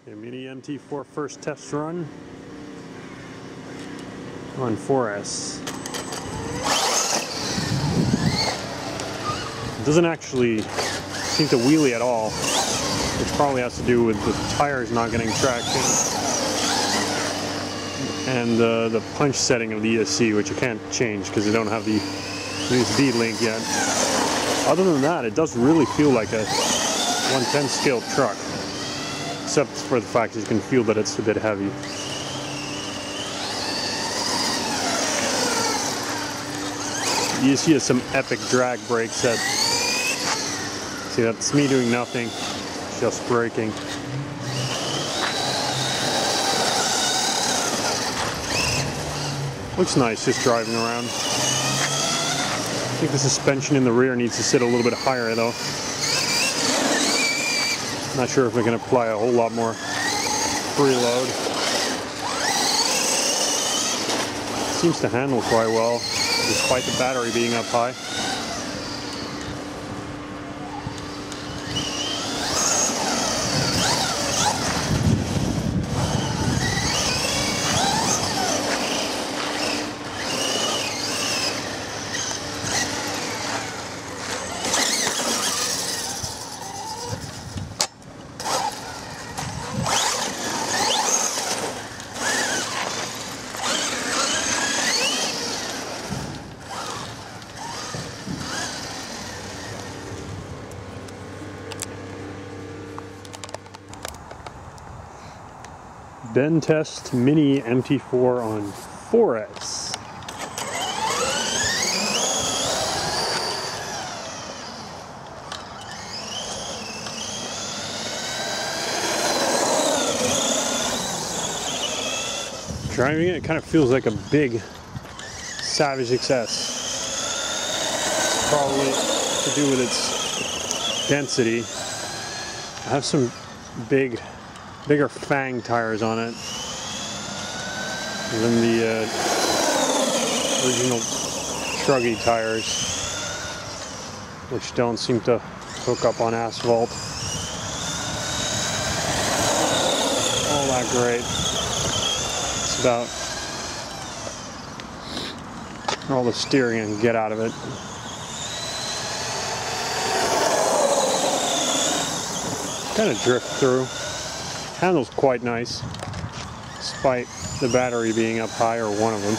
Okay, Mini MT4 first test run on 4S. It doesn't actually seem to wheelie at all, which probably has to do with the tires not getting traction and the punch setting of the ESC, which you can't change because they don't have the USB link yet. Other than that, it does really feel like a 110 scale truck, except for the fact that you can feel that it's a bit heavy. You see some epic drag brakes that, see, that's me doing nothing, just braking. Looks nice just driving around. I think the suspension in the rear needs to sit a little bit higher though. Not sure if we can apply a whole lot more preload. Seems to handle quite well, despite the battery being up high. Bend test Mini MT4 on 4S. Driving it kind of feels like a big Savage XS. It's probably to do with its density. I have some bigger Fang tires on it than the original Shruggy tires, which don't seem to hook up on asphalt all that great. It's about all the steering I can get out of it. Kind of drift through. Handles quite nice, despite the battery being up high, or one of them.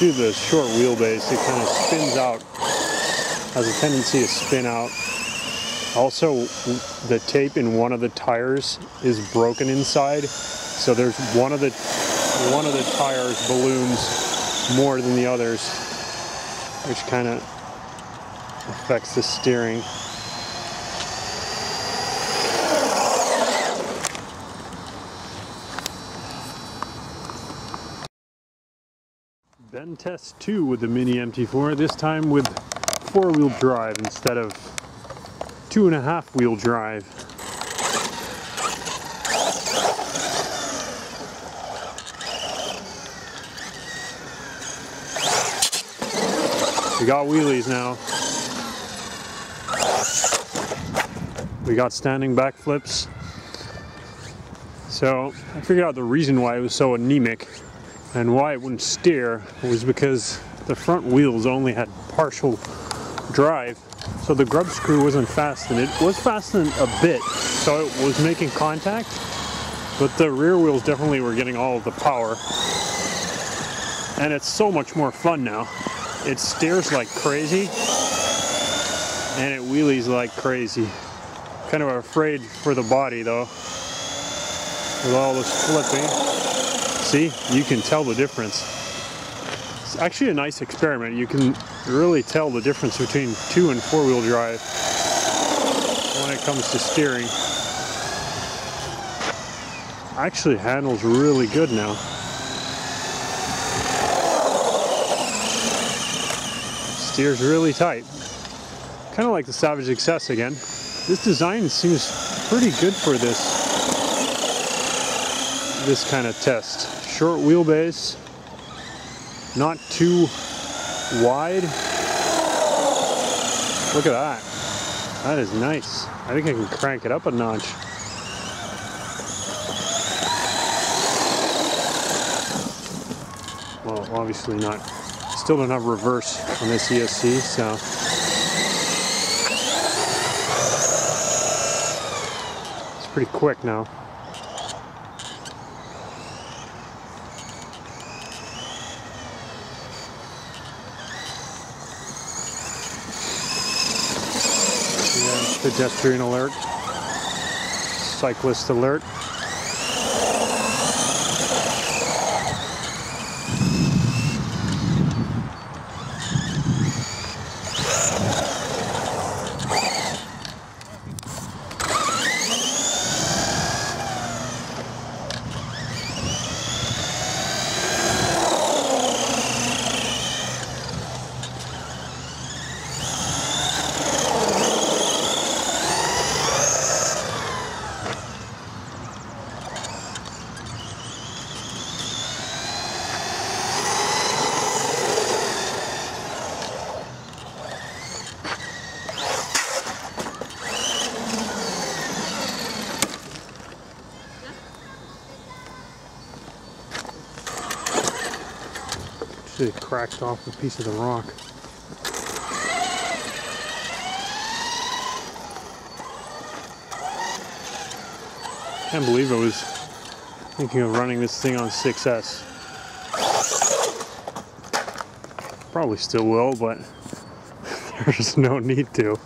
Due to the short wheelbase, it kind of spins out, has a tendency to spin out. Also, the tape in one of the tires is broken inside, so there's one of the tires balloons more than the others, which kind of affects the steering. Bend test 2 with the Mini MT4, this time with 4-wheel drive instead of 2.5-wheel drive. We got wheelies now. We got standing back flips. So I figured out the reason why it was so anemic and why it wouldn't steer was because the front wheels only had partial drive. So the grub screw wasn't fastened. It was fastened a bit, so it was making contact, but the rear wheels definitely were getting all of the power. And it's so much more fun now. It steers like crazy, and it wheelies like crazy. Kind of afraid for the body though, with all this flipping. See, you can tell the difference. It's actually a nice experiment. You can really tell the difference between 2- and 4-wheel drive when it comes to steering. Actually handles really good now. Steers really tight. Kind of like the Savage XS again. This design seems pretty good for this kind of test. Short wheelbase, not too wide, Look at that. That is nice. I think I can crank it up a notch. Well, obviously not. Still don't have reverse on this ESC, so. It's pretty quick now. Pedestrian alert, cyclist alert. It cracked off a piece of the rock. Can't believe I was thinking of running this thing on 6S. Probably still will, but there's no need to.